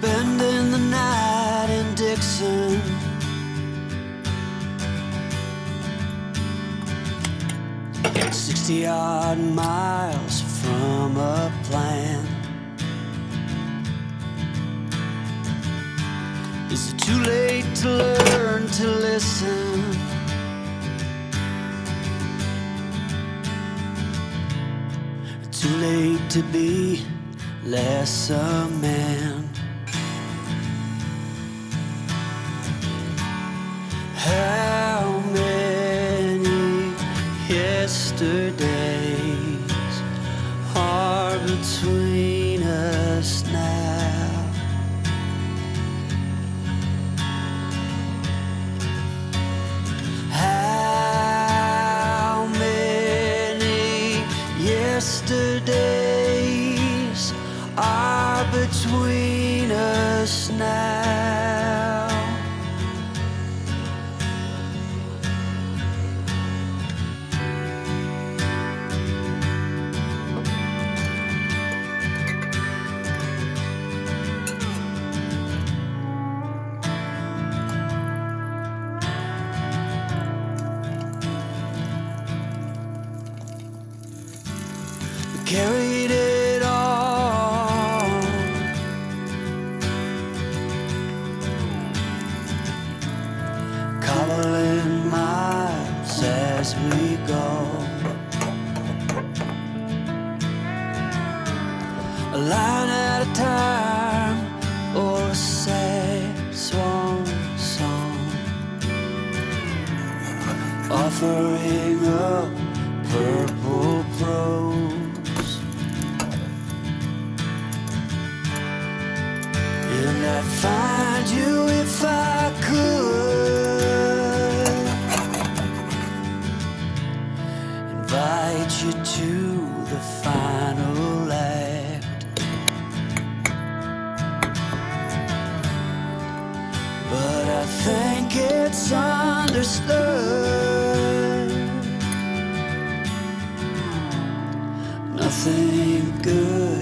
spending the night in Dixon. It's 60-odd miles from a plan. Is it too late to learn to listen? Too late to be less a man. How many yesterdays are between us now? How many yesterdays are between us now? Carried it all, cobbling miles as we go, a line at a time, or a sad swan song, offering up purple prose. And I'd find you if I could, invite you to the final act. But I think it's understood, nothing good